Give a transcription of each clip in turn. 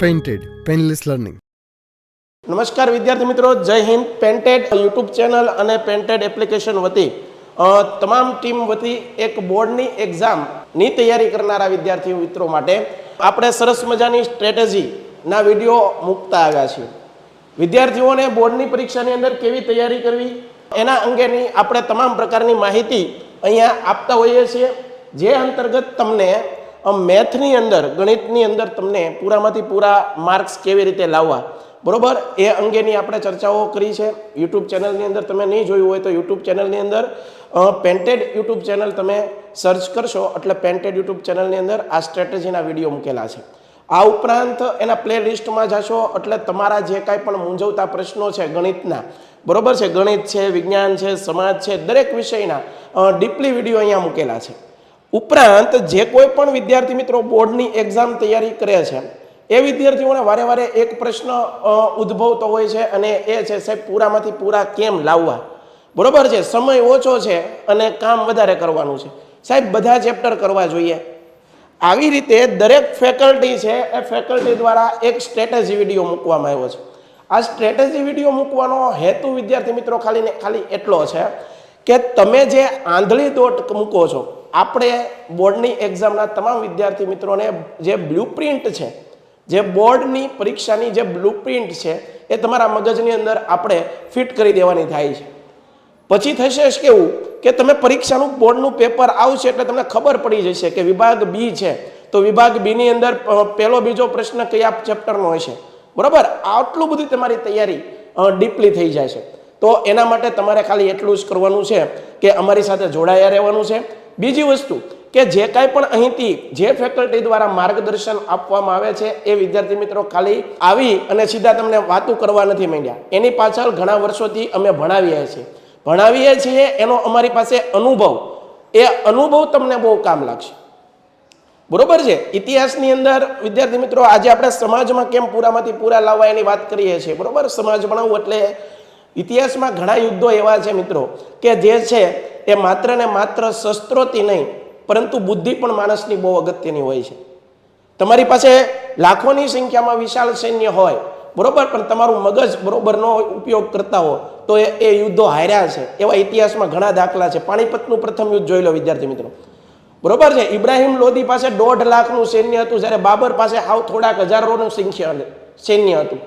Painted painless learning. નમસ્કાર વિદ્યાર્થી મિત્રો, જય હિન્દ. પેન્ટેડ યુટ્યુબ ચેનલ અને પેન્ટેડ એપ્લિકેશન વતી તમામ ટીમ વતી એક બોર્ડની એક્ઝામની તૈયારી કરનારા વિદ્યાર્થી મિત્રો માટે આપણે સરસ મજાની સ્ટ્રેટેજીના વિડીયો મૂકતા આવ્યા છીએ. વિદ્યાર્થીઓને બોર્ડની પરીક્ષાની અંદર કેવી તૈયારી કરવી એના અંગેની આપણે તમામ પ્રકારની માહિતી અહીંયા આપતા હોઈએ છીએ, જે અંતર્ગત તમને મેથની અંદર, ગણિતની અંદર તમને પૂરામાંથી પૂરા માર્ક્સ કેવી રીતે લાવવા, બરોબર, એ અંગેની આપણે ચર્ચાઓ કરી છે. યુટ્યુબ ચેનલની અંદર તમે નહીં જોયું હોય તો યુટ્યુબ ચેનલની અંદર પેન્ટેડ યુટ્યુબ ચેનલ તમે સર્ચ કરશો એટલે પેન્ટેડ યુટ્યુબ ચેનલની અંદર આ સ્ટ્રેટેજીના વિડીયો મૂકેલા છે. આ ઉપરાંત એના પ્લે લિસ્ટમાં જશો એટલે તમારા જે કાંઈ પણ મૂંઝવતા પ્રશ્નો છે ગણિતના, બરોબર છે, ગણિત છે, વિજ્ઞાન છે, સમાજ છે, દરેક વિષયના ડીપલી વિડીયો અહીંયા મૂકેલા છે. ઉપરાંત જે કોઈ પણ વિદ્યાર્થી મિત્રો બોર્ડની એક્ઝામ તૈયારી કરે છે એ વિદ્યાર્થીઓને વારે વારે એક પ્રશ્ન ઉદ્ભવતો હોય છે અને એ છે, સાહેબ પૂરામાંથી પૂરા કેમ લાવવા, બરોબર છે, સમય ઓછો છે અને કામ વધારે કરવાનું છે, સાહેબ બધા ચેપ્ટર કરવા જોઈએ. આવી રીતે દરેક ફેકલ્ટી છે એ ફેકલ્ટી દ્વારા એક સ્ટ્રેટેજી વિડીયો મૂકવામાં આવ્યો છે. આ સ્ટ્રેટેજી વિડીયો મૂકવાનો હેતુ વિદ્યાર્થી મિત્રો ખાલી એટલો છે કે તમે જે આંધળી દોટ મૂકો છો, આપણે બોર્ડની એક્ઝામના તમામ વિદ્યાર્થી મિત્રોને જે બ્લુપ્રિન્ટ છે, જે બોર્ડની પરીક્ષાની જે બ્લુપ્રિન્ટ છે એ તમારા મગજની અંદર આપણે ફિટ કરી દેવાની થાય છે. પછી થશે કેવું કે તમે પરીક્ષાનું બોર્ડનું પેપર આવશે એટલે તમને ખબર પડી જશે કે વિભાગ બી છે તો વિભાગ બીની અંદર પહેલો બીજો પ્રશ્ન કયા ચેપ્ટરનો હશે, બરાબર. આટલું બધી તમારી તૈયારી ડીપલી થઈ જાય છે. તો એના માટે તમારે ખાલી એટલું જ કરવાનું છે કે અમારી સાથે જોડાયા રહેવાનું છે. બીજી વસ્તુ કે જે કાંઈ પણ અહીંથી જે ફેકલ્ટી દ્વારા માર્ગદર્શન આપવામાં આવે છે એ વિદ્યાર્થી મિત્રો ખાલી આવી અને સીધા તમને વાતું કરવા નથી માંડ્યા. એની પાછળ ઘણા વર્ષોથી અમે ભણાવીએ છીએ એનો અમારી પાસે અનુભવ, એ અનુભવ તમને બહુ કામ લાગશે, બરોબર છે. ઇતિહાસની અંદર વિદ્યાર્થી મિત્રો આજે આપણે સમાજમાં કેમ પૂરામાંથી પૂરા લાવવા એની વાત કરીએ છીએ, બરોબર. સમાજ ભણાવવું એટલે ઇતિહાસમાં ઘણા યુદ્ધો એવા છે મિત્રો કે જે છે એ માત્ર ને માત્ર શસ્ત્રોથી નહીં પરંતુ બુદ્ધિ પણ માણસની બહુ અગત્યની હોય છે. તમારી પાસે લાખોની સંખ્યામાં વિશાળ સૈન્ય હોય, બરોબર, પણ તમારું મગજ બરોબરનો ઉપયોગ કરતા હો તો એ યુદ્ધો હાર્યા છે. એવા ઇતિહાસમાં ઘણા દાખલા છે. પાણીપતનું પ્રથમ યુદ્ધ જોઈ લો વિદ્યાર્થી મિત્રો, બરોબર છે. ઇબ્રાહિમ લોદી પાસે 1.5 લાખનું સૈન્ય હતું, જ્યારે બાબર પાસે હાવ થોડાક હજારોનું સૈન્ય હતું,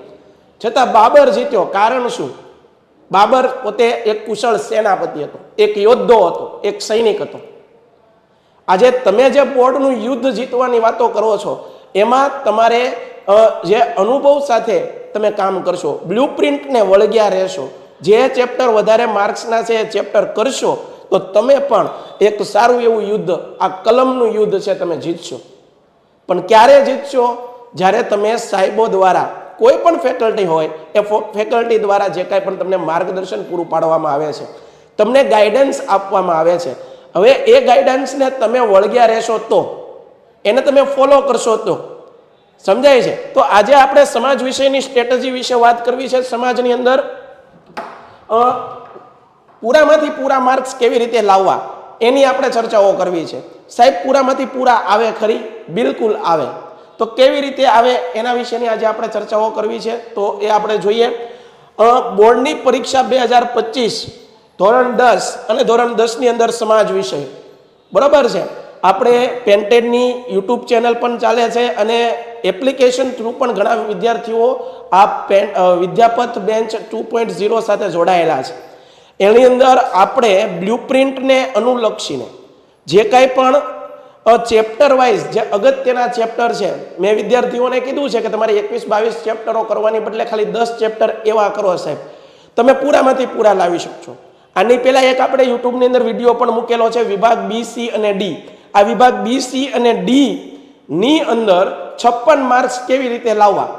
છતાં બાબર જીત્યો. કારણ શું? બાબર પોતે એક કુશળ સેનાપતિ હતો, એક યોદ્ધો હતો, એક સૈનિક હતો. આજે તમે જે બોર્ડનું યુદ્ધ જીતવાની વાતો કરો છો એમાં તમારે જે અનુભવ સાથે તમે કામ કરશો, બ્લુપ્રિન્ટને વળગ્યા રહેશો, જે ચેપ્ટર વધારે માર્ક્સના છે એ ચેપ્ટર કરશો તો તમે પણ એક સારું એવું યુદ્ધ, આ કલમનું યુદ્ધ છે, તમે જીતશો. પણ ક્યારે જીતશો? જ્યારે તમે સાહેબો દ્વારા, કોઈ પણ ફેકલ્ટી હોય એ ફેકલ્ટી દ્વારા જે કાંઈ પણ તમને માર્ગદર્શન પૂરું પાડવામાં આવે છે, તમને ગાઈડન્સ આપવામાં આવે છે, હવે એ ગાઈડન્સને તમે વળગ્યા રહેશો તો, એને તમે ફોલો કરશો તો, સમજાય છે. તો આજે આપણે સમાજ વિષયની સ્ટ્રેટેજી વિશે વાત કરવી છે. સમાજની અંદર પૂરામાંથી પૂરા માર્ક્સ કેવી રીતે લાવવા એની આપણે ચર્ચાઓ કરવી છે. સાહેબ પૂરામાંથી પૂરા આવે ખરી? બિલકુલ આવે. તો કેવી રીતે આવે એના વિશેની આજે આપણે ચર્ચાઓ કરવી છે. તો એ આપણે જોઈએ. બોર્ડની પરીક્ષા 2025 ધોરણ 10 અને ધોરણ 10ની અંદર સમાજ વિષય, બરોબર છે. આપણે પેન્ટેડની યુટ્યુબ ચેનલ પણ ચાલે છે અને એપ્લિકેશન થ્રુ પણ ઘણા વિદ્યાર્થીઓ આ વિદ્યાપથ બેન્ચ 2.0 સાથે જોડાયેલા છે. એની અંદર આપણે બ્લુપ્રિન્ટને અનુલક્ષીને જે કાંઈ પણ ચેપ્ટર વાઇઝ જે અગત્યના ચેપ્ટર છે, મેં વિદ્યાર્થીઓને કીધું છે કે તમારે 21-22 ચેપ્ટરો કરવાની બદલે ખાલી 10 ચેપ્ટર એવા કરો સાહેબ, તમે પૂરામાંથી પૂરા લાવી શકશો. આની પહેલાં એક આપણે યુટ્યુબની અંદર વિડીયો પણ મૂકેલો છે, વિભાગ બી, સી અને ડી. આ વિભાગ બી, સી અને ડી ની અંદર 56 માર્ક્સ કેવી રીતે લાવવા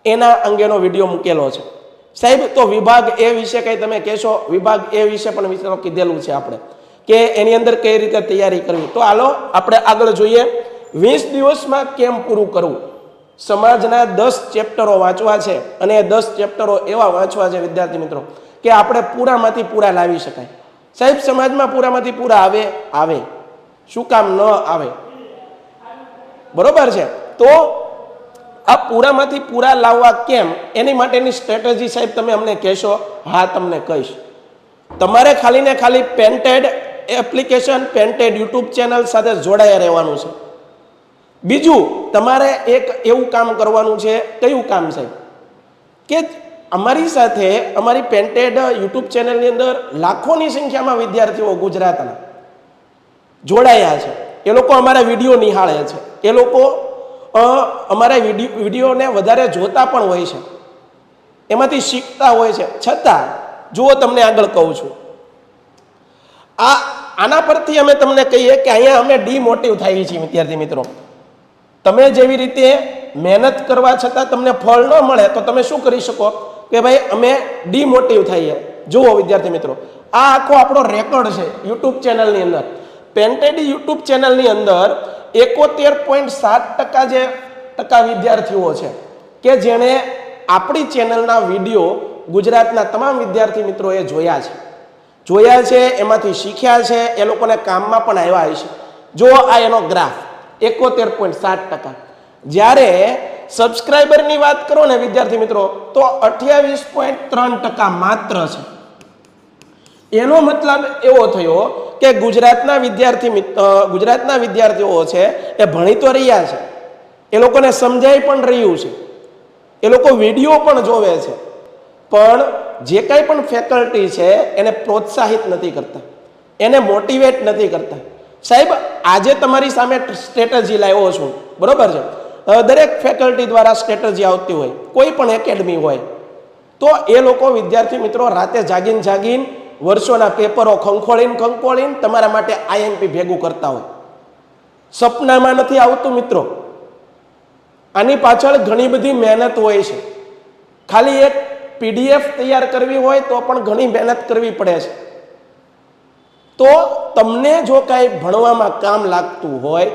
એના અંગેનો વિડીયો મૂકેલો છે સાહેબ. તો વિભાગ એ વિશે કંઈ તમે કહેશો? વિભાગ એ વિશે પણ મિત્રો કીધેલું છે આપણે કે એની અંદર કઈ રીતે તૈયારી કરવી. તો હાલો આપણે આગળ જોઈએ. 20 દિવસમાં કેમ પૂરું કરવું? સમાજના 10 ચેપ્ટરો વાંચવા છે અને એ 10 ચેપ્ટરો એવા વાંચવા છે વિદ્યાર્થી મિત્રો કે આપણે પૂરામાંથી પૂરા લાવી શકાય. સાહેબ સમાજમાં પૂરામાંથી પૂરા આવે, શું કામ ન આવે, બરોબર છે. તો આ પૂરામાંથી પૂરા લાવવા કેમ એની માટેની સ્ટ્રેટેજી સાહેબ તમે અમને કહેશો? હા, તમને કહીશ. તમારે ખાલી ને ખાલી painted application, painted YouTube channel સાથે જોડાયા રહેવાનું છે. બીજું તમારે એક એવું કામ કરવાનું છે. કયું કામ સાહેબ? કે અમારી સાથે અમારી પેન્ટેડ યુટ્યુબ ચેનલની અંદર લાખોની સંખ્યામાં વિદ્યાર્થીઓ ગુજરાતના જોડાયા છે. એ લોકો અમારા વિડીયો નિહાળે છે. એ લોકો અમારા વિડીયોને વધારે જોતા પણ હોય છે, એમાંથી શીખતા હોય છે. છતાં જુઓ, તમને આગળ કહું છું, આના પરથી અમે તમને કહીએ કે અહીંયા અમે ડીમોટિવ થઈએ છીએ. વિદ્યાર્થી મિત્રો, તમે જેવી રીતે મહેનત કરવા છતાં તમને ફળ ન મળે તો તમે શું કરી શકો કે ભાઈ અમે ડીમોટિવ થઈએ. જુઓ વિદ્યાર્થી મિત્રો, આ આખો આપણો રેકોર્ડ છે યુટ્યુબ ચેનલની અંદર. પેન્ટેડ યુટ્યુબ ચેનલની અંદર 71.7% વિદ્યાર્થીઓ છે કે જેણે આપણી ચેનલના વિડીયો ગુજરાતના તમામ વિદ્યાર્થી મિત્રોએ જોયા છે, એમાંથી શીખ્યા છે, એ લોકોને કામમાં પણ આવ્યા છે. જો આ એનો ગ્રાફ 71.7%. જ્યારે સબસ્ક્રાઇબરની વાત કરો ને વિદ્યાર્થી મિત્રો તો 28.3% માત્ર છે. એનો મતલબ એવો થયો કે ગુજરાતના વિદ્યાર્થીઓ છે એ ભણી તો રહ્યા છે, એ લોકોને સમજાઈ પણ રહ્યું છે, એ લોકો વિડીયો પણ જોવે છે, પણ જે કાંઈ પણ ફેકલ્ટી છે એને પ્રોત્સાહિત નથી કરતા, એને મોટિવેટ નથી કરતા. સાહેબ, આજે તમારી સામે સ્ટ્રેટેજી લાવ્યો છું, બરોબર છે? દરેક ફેકલ્ટી દ્વારા સ્ટ્રેટેજી આવતી હોય, કોઈ પણ એકેડમી હોય, તો એ લોકો વિદ્યાર્થી મિત્રો રાતે જાગીને વર્ષોના પેપરો ખંખોળીને તમારા માટે આઈએમપી ભેગું કરતા હોય. સપનામાં નથી આવતું મિત્રો. આની પાછળ ઘણી બધી મહેનત હોય છે. ખાલી એક PDF તૈયાર કરવી હોય તો પણ ઘણી મહેનત કરવી પડે છે. તો તમને જો કાંઈ ભણવામાં કામ લાગતું હોય,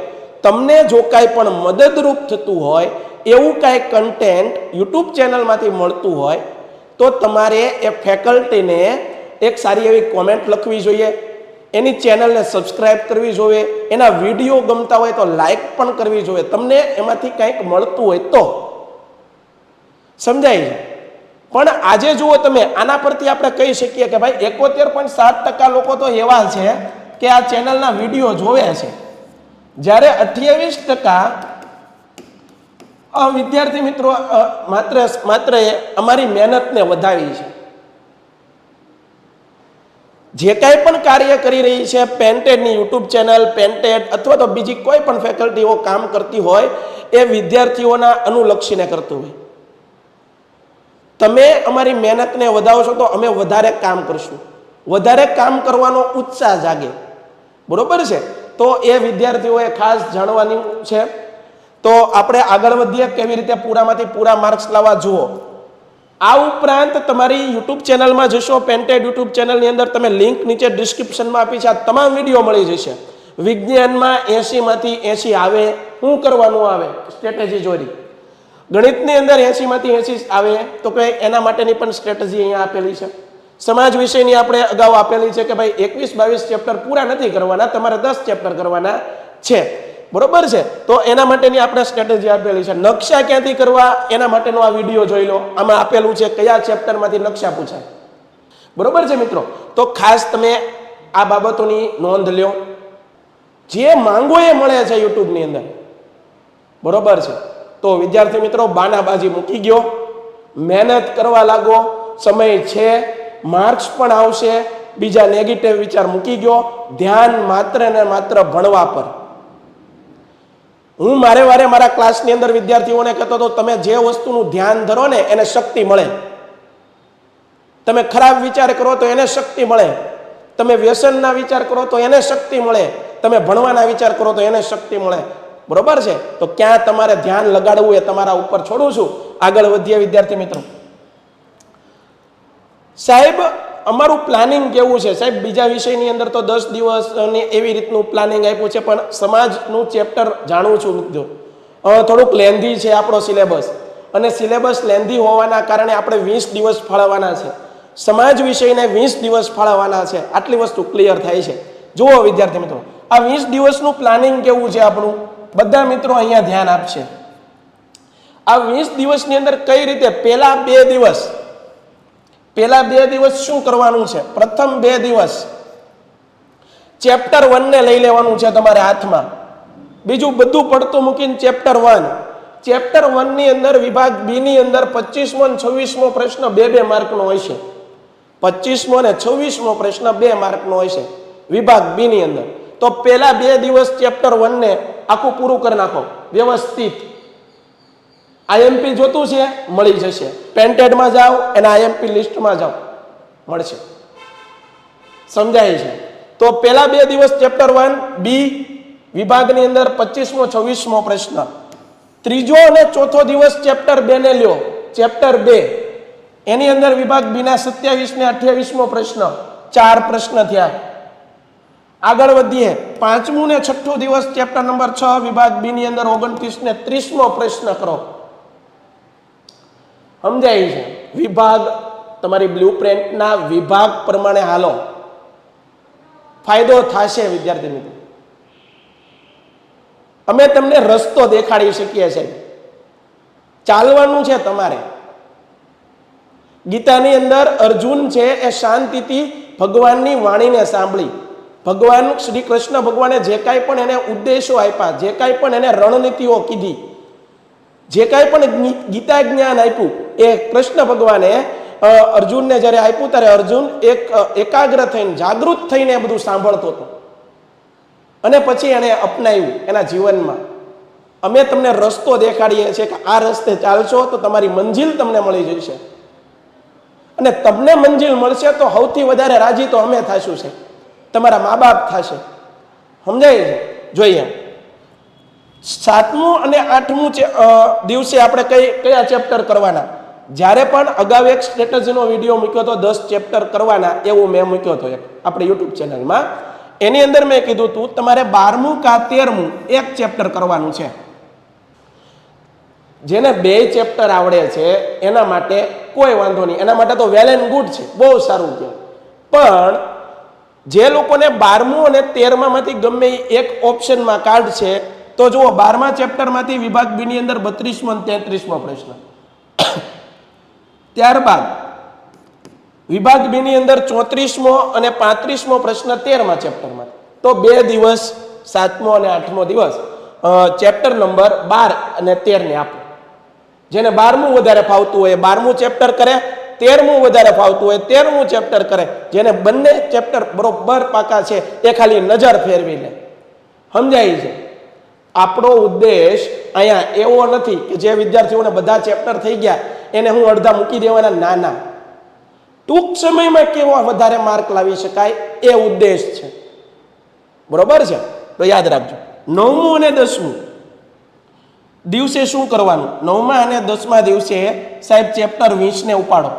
તમને જો કાંઈ પણ મદદરૂપ થતું હોય એવું કાંઈ કન્ટેન્ટ યુટ્યુબ ચેનલમાંથી મળતું હોય તો તમારે એ ફેકલ્ટીને એક સારી એવી કોમેન્ટ લખવી જોઈએ, એની ચેનલને સબસ્ક્રાઇબ કરવી જોઈએ, એના વિડીયો ગમતા હોય તો લાઈક પણ કરવી જોઈએ. તમને એમાંથી કંઈક મળતું હોય તો સમજાય છે. પણ આજે જુઓ તમે, આના પરથી આપણે કહી શકીએ કે ભાઈ 71.7% લોકો તો એવા છે કે આ ચેનલના વિડીયો જોવે છે, જ્યારે 28% વિદ્યાર્થી મિત્રો માત્ર અમારી મહેનતને વધાવી છે. જે કાંઈ પણ કાર્ય કરી રહી છે પેન્ટેડની યુટ્યુબ ચેનલ, પેન્ટેડ અથવા તો બીજી કોઈ પણ ફેકલ્ટીઓ કામ કરતી હોય એ વિદ્યાર્થીઓના અનુલક્ષીને કરતું હોય. તમે અમારી મહેનતને વધાવશો તો અમે વધારે કામ કરશું, વધારે કામ કરવાનો ઉત્સાહ જાગે, બરોબર છે? તો એ વિદ્યાર્થીઓએ ખાસ જાણવાની છે. તો આપણે આગળ વધીએ, કેવી રીતે પૂરામાંથી પૂરા માર્ક્સ લાવવા. જુઓ, આ ઉપરાંત તમારી યુટ્યુબ ચેનલમાં જશો, પેન્ટેડ યુટ્યુબ ચેનલની અંદર તમે લિંક નીચે ડિસ્ક્રિપ્શનમાં આપી છે, આ તમામ વિડીયો મળી જશે. વિજ્ઞાનમાં 80માંથી 80 આવે, શું કરવાનું આવે? સ્ટ્રેટેજી જોઈ. ગણિતની અંદર 80માંથી 80 આવે તો કે એના માટેની પણ સ્ટ્રેટેજી અહીંયા આપેલી છે. સમાજ વિષયની આપણે અગાઉ આપેલી છે કે ભાઈ 21-22 ચેપ્ટર પૂરા નથી કરવાના, તમારે 10 ચેપ્ટર કરવાના છે, બરોબર છે? તો એના માટેની આપણે સ્ટ્રેટેજી આપેલી છે. નકશા ક્યાંથી કરવા એના માટેનો આ વિડીયો જોઈ લો. આમાં આપેલું છે કયા ચેપ્ટરમાંથી નકશા પૂછાય, બરોબર છે મિત્રો? તો ખાસ તમે આ બાબતોની નોંધ લ્યો. જે માંગો એ મળે છે યુટ્યુબની અંદર, બરોબર છે? તો વિદ્યાર્થી મિત્રો, બાનાબાજી મૂકી ગયો, મહેનત કરવા લાગો. સમય છે, માર્ક્સ પણ આવશે. બીજા નેગેટિવ વિચાર મૂકી ગયો, ધ્યાન માત્ર ને માત્ર ભણવા પર. હું વારે મારા ક્લાસની અંદર વિદ્યાર્થીઓને કહેતો હતો, તમે જે વસ્તુનું ધ્યાન ધરો ને એને શક્તિ મળે. તમે ખરાબ વિચાર કરો તો એને શક્તિ મળે, તમે વ્યસનના વિચાર કરો તો એને શક્તિ મળે, તમે ભણવાના વિચાર કરો તો એને શક્તિ મળે, બરોબર છે? તો ક્યાં તમારે ધ્યાન લગાડવું એ તમારા ઉપર છોડું છું. આગળ વધીએ વિદ્યાર્થી મિત્રો. સાહેબ, અમારું પ્લાનિંગ કેવું છે? સાહેબ, બીજા વિષયની અંદર તો 10 દિવસની એવી રીતનું પ્લાનિંગ આપ્યું છે, પણ સમાજનું ચેપ્ટર જાણું છું મિત્રો, થોડુંક લેન્ધી છે આપણો સિલેબસ, અને સિલેબસ લેન્ધી હોવાના કારણે આપણે 20 દિવસ ફાળવવાના છે. સમાજ વિષયને 20 દિવસ ફાળવવાના છે. આટલી વસ્તુ ક્લિયર થાય છે. જુઓ વિદ્યાર્થી મિત્રો, આ 20 દિવસનું પ્લાનિંગ કેવું છે આપણું, બધા મિત્રો અહીંયા ધ્યાન આપશે. આ 20 દિવસની અંદર કઈ રીતે પહેલા 2 દિવસ શું કરવાનું છે? પ્રથમ 2 દિવસ ચેપ્ટર 1 ને લઈ લેવાનું છે તમારે હાથમાં. બીજું બધું પડતું મૂકીને ચેપ્ટર 1 ની અંદર વિભાગ બી ની અંદર 25મો અને 26મો પ્રશ્ન 2 માર્કનો હોય છે. 25મો અને 26મો પ્રશ્ન 2 માર્કનો હોય છે વિભાગ બી ની અંદર. તો પહેલા 2 દિવસ ચેપ્ટર 1 ને આખું પૂરું કરી નાખો વ્યવસ્થિત. આઈએમપી જોતું છે મળી જશે. પેન્ટેડમાં જાઓ અને આઈએમપી લિસ્ટમાં જાઓ મળશે. સમજાય છે? તો પહેલા 2 દિવસ ચેપ્ટર 1 બી વિભાગની અંદર 25મો 26મો પ્રશ્ન. ત્રીજો અને ચોથો દિવસ ચેપ્ટર 2 ને લ્યો. ચેપ્ટર 2 એની અંદર વિભાગ બી ના 27 ને 28મો પ્રશ્ન. 4 પ્રશ્ન થયા. આગળ વધીએ. પાંચમું ને છઠ્ઠું દિવસ ચેપ્ટર નંબર 6 વિભાગ બી ની અંદર 29 ને 30મો પ્રશ્ન કરો. સમજાય છે? વિભાગ તમારી બ્લુપ્રિન્ટના વિભાગ પ્રમાણે હાલો. ફાયદો થશે વિદ્યાર્થી મિત્રો. અમે તમને રસ્તો દેખાડી શકીએ છીએ. ચાલવાનું છે તમારે. ગીતાની અંદર અર્જુન છે એ શાંતિથી ભગવાનની વાણીને સાંભળી. ભગવાન શ્રી કૃષ્ણ ભગવાને જે કાંઈ પણ એને ઉદ્દેશો આપ્યા, જે કાંઈ પણ એને રણનીતિઓ કીધી, જે કાંઈ પણ ગીતા જ્ઞાન આપ્યું, એ કૃષ્ણ ભગવાને અર્જુનને જ્યારે આપ્યું ત્યારે અર્જુન એકાગ્ર થઈને જાગૃત થઈને બધું સાંભળતો હતો અને પછી એને અપનાવ્યું એના જીવનમાં. અમે તમને રસ્તો દેખાડીએ છીએ કે આ રસ્તે ચાલશો તો તમારી મંજિલ તમને મળી જશે. અને તમને મંજિલ મળશે તો સૌથી વધારે રાજી તો અમે થશું છે, તમારા મા બાપ થશે. સમજાય છે? જોઈએ 7મું અને 8મું દિવસે આપણે કયા ચેપ્ટર કરવાના? જ્યારે પણ અગાઉ એક સ્ટ્રેટેજીનો વિડીયો મૂક્યો હતો 10 ચેપ્ટર કરવાના, એવું મેં મૂક્યો હતો આપણે યુટ્યુબ ચેનલમાં. એની અંદર મેં કીધું હતું તમારે 12મું કા 13મું એક ચેપ્ટર કરવાનું છે. જેને 2 ચેપ્ટર આવડે છે એના માટે કોઈ વાંધો નહીં, એના માટે તો વેલ એન્ડ ગુડ છે, બહુ સારું કહેવાય. પણ જે લોકોને 12મું અને 13મામાંથી ગમે એક ઓપ્શનમાં કાર્ડ છે તો જુઓ 12મા ચેપ્ટરમાંથી વિભાગ બી ની અંદર 32મો અને 33મો પ્રશ્ન. ત્યારબાદ વિભાગ બી ની અંદર 34મો અને 35મો પ્રશ્ન 13મા ચેપ્ટરમાં. તો 2 દિવસ 7મો અને 8મો દિવસ ચેપ્ટર નંબર 12 અને 13 ને આપો. જેને 12મું વધારે ફાવતું હોય 12મું ચેપ્ટર કરે, 13મું વધારે ફાવતું હોય 13મું ચેપ્ટર કરે. જેને બંને ચેપ્ટર બરોબર પાકા છે એ ખાલી નજર ફેરવી લે. સમજાય છે? આપણો ઉદ્દેશ અહીંયા એવો નથી કે જે વિદ્યાર્થીઓને બધા ચેપ્ટર થઈ ગયા એને હું અડધા મૂકી દેવાના. ના, ટૂંક સમયમાં કેવા વધારે માર્ક લાવી શકાય એ ઉદ્દેશ છે. બરોબર છે? તો યાદ રાખજો. 9મું અને 10મું દિવસે શું કરવાનું? 9મા અને 10મા દિવસે સાહેબ ચેપ્ટર 20 ને ઉપાડો.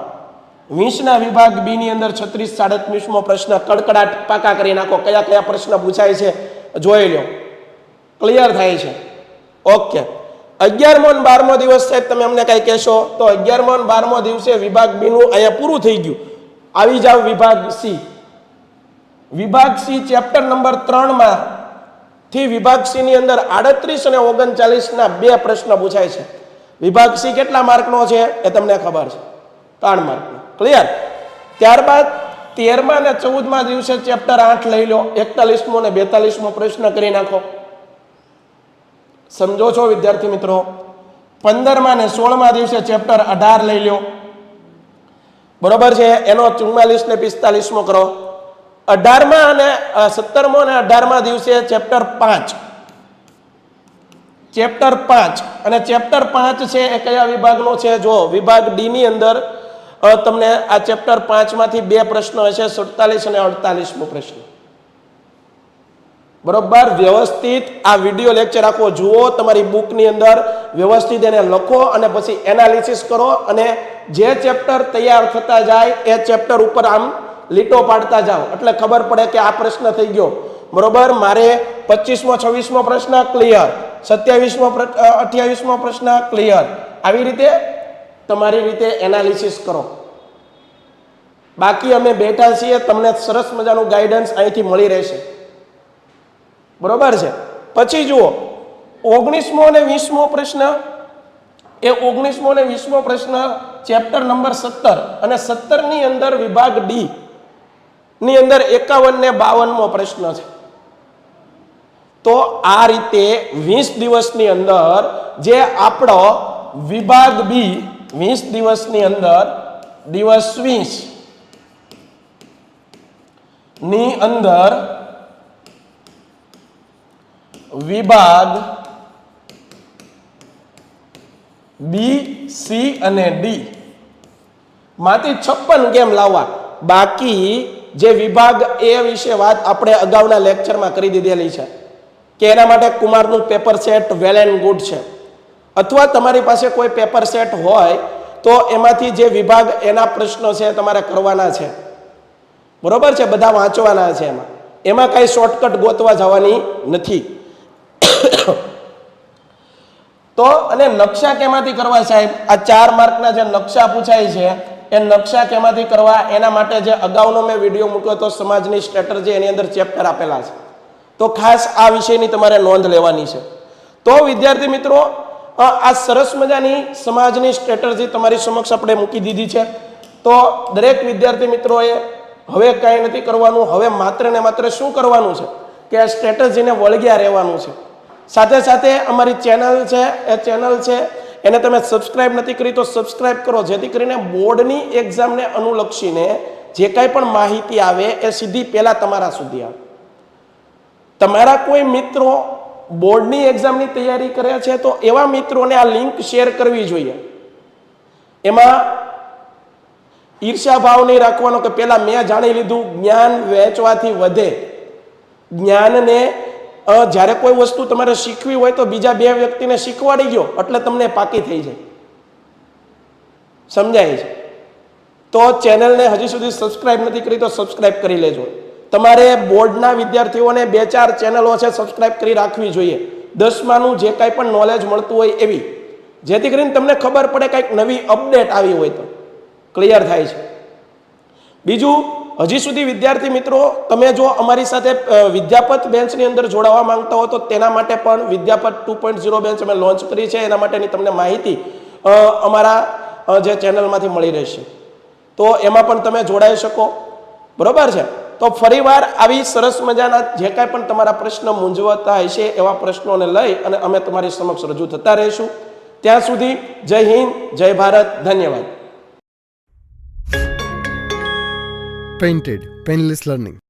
20ના વિભાગ બી ની અંદર 36-37મો પ્રશ્ન કડકડાટ પાકા કરી નાખો. કયા કયા પ્રશ્ન પૂછાય છે જોઈ લો, ક્લિયર થાય છે. ઓકે. 11મો અને 12મો દિવસ સાહેબ તમે અમને કઈ કહેશો તો 11મો અને 12મો દિવસે વિભાગ બી નું અહીંયા પૂરું થઈ ગયું. આવી જાવ વિભાગ સી. વિભાગ સી ચેપ્ટર નંબર 3માં થી વિભાગ સી ની અંદર 38 અને 39ના 2 પ્રશ્ન પૂછાય છે. વિભાગ સી કેટલા માર્કનો છે એ તમને ખબર છે? 3 માર્કનો. ક્લિયર? ત્યારબાદ 13મા અને 14મા દિવસે ચેપ્ટર 8 લઈ લો. 41મો અને 42મો પ્રશ્ન કરી નાખો. સમજો છો વિદ્યાર્થી મિત્રો? 15મા અને 16મા દિવસે ચેપ્ટર 18 લઈ લો. બરોબર છે? એનો 44 ને 45મો કરો. 18મા અને 17મો અને 18મા દિવસે ચેપ્ટર 5. ચેપ્ટર 5 અને ચેપ્ટર 5 છે એ કયા વિભાગનો છે? જો વિભાગ ડી ની અંદર તમને આ ચેપ્ટર 5 માંથી 2 પ્રશ્નો હશે, 47 અને 48મો પ્રશ્ન. બરોબર? વ્યવસ્થિત આ વિડીયો લેક્ચર આખો જુઓ, તમારી બુકની અંદર વ્યવસ્થિત એને લખો અને પછી એનાલિસિસ કરો. અને જે ચેપ્ટર તૈયાર થતા જાય એ ચેપ્ટર ઉપર આમ લીટો પાડતા જાઓ એટલે ખબર પડે કે આ પ્રશ્ન થઈ ગયો. બરોબર? મારે 25મો 26મો પ્રશ્ન ક્લિયર, 27મો 28મો પ્રશ્ન ક્લિયર. આવી રીતે તમારી રીતે એનાલિસિસ કરો. બાકી અમે બેઠા છીએ, તમને સરસ મજાનું ગાઈડન્સ અહીંથી મળી રહેશે. બરોબર છે? પછી જુઓ 19મો અને 20મો પ્રશ્ન એ 19મો અને 20મો પ્રશ્ન ચેપ્ટર નંબર 17 અને 17 ની અંદર વિભાગ ડી ની અંદર 51 ને 52મો પ્રશ્ન છે. તો આ રીતે 20 દિવસની અંદર જે આપણો વિભાગ બી 20 દિવસની અંદર દિવસ 20 ની અંદર વિભાગ બી, સી અને ડી માંથી 56 કેમ લાવવા. બાકી જે વિભાગ એ વિશે વાત આપણે અગાઉના લેક્ચરમાં કરી દીધેલી છે કે એના માટે કુમારનું paper set well and good છે. અથવા તમારી પાસે કોઈ પેપર સેટ હોય તો એમાંથી જે વિભાગ એના પ્રશ્નો છે તમારે કરવાના છે. બરોબર છે, બધા વાંચવાના છે. એમાં કાંઈ શોર્ટકટ ગોતવા જવાની નથી. તો અને નકશા કેમાંથી કરવા સાહેબ? આ 4 માર્કના જે નકશા પૂછાય છે એ નકશા કેમાંથી કરવા, એના માટે જે અગાઉનો મેં વિડીયો મૂક્યો તો સમાજની સ્ટ્રેટર્જી, એની અંદર ચેપ્ટર આપેલા છે. તો ખાસ આ વિષયની તમારે નોંધ લેવાની છે. તો વિદ્યાર્થી મિત્રો, આ સરસ મજાની સમાજની સ્ટ્રેટર્જી તમારી સમક્ષ આપણે મૂકી દીધી છે. તો દરેક વિદ્યાર્થી મિત્રોએ હવે કાંઈ નથી કરવાનું. હવે માત્ર ને માત્ર શું કરવાનું છે કે આ સ્ટ્રેટર્જીને વળગ્યા રહેવાનું છે. સાથે સાથે અમારી ચેનલ છે, એ ચેનલ છે એને તમે સબસ્ક્રાઇબ નથી કરી તો સબસ્ક્રાઇબ કરો, જેથી કરીને બોર્ડની એક્ઝામને અનુલક્ષીને જે કાંઈ પણ માહિતી આવે એ સીધી પહેલાં તમારા સુધી આવે. તમારા કોઈ મિત્રો બોર્ડની એક્ઝામની તૈયારી કરે છે તો એવા મિત્રોને આ લિંક શેર કરવી જોઈએ. એમાં ઈર્ષ્યા ભાવ નહીં રાખવાનો કે પહેલા મેં જાણી લીધું. જ્ઞાન વહેંચવાથી વધે. જ્ઞાનને જ્યારે કોઈ વસ્તુ તમારે શીખવી હોય તો બીજા 2 વ્યક્તિને શીખવાડી ગયો એટલે તમને પાકી થઈ જાય. સમજાય છે? તો ચેનલને હજી સુધી સબસ્ક્રાઇબ નથી કરી તો સબસ્ક્રાઇબ કરી લેજો. તમારે બોર્ડના વિદ્યાર્થીઓને 2-4 ચેનલો છે સબસ્ક્રાઇબ કરી રાખવી જોઈએ. 10માનું જે કાંઈ પણ નોલેજ મળતું હોય એવી, જેથી કરીને તમને ખબર પડે કંઈક નવી અપડેટ આવી હોય તો ક્લિયર થાય છે. બીજું, હજી સુધી વિદ્યાર્થી મિત્રો તમે જો અમારી સાથે વિદ્યાપત બેન્ચની અંદર જોડાવા માંગતા હો તો તેના માટે પણ વિદ્યાપત 2.0 બેન્ચ અમે લોન્ચ કરી છે. એના માટેની તમને માહિતી અમારા જે ચેનલમાંથી મળી રહેશે. તો એમાં પણ તમે જોડાઈ શકો. બરોબર છે? તો ફરીવાર આવી સરસ મજાના જે કાંઈ પણ તમારા પ્રશ્ન મૂંઝવતા હશે એવા પ્રશ્નોને લઈ અને અમે તમારી સમક્ષ રજૂ થતા રહીશું. ત્યાં સુધી જય હિન્દ, જય ભારત, ધન્યવાદ. Painted Painless Learning.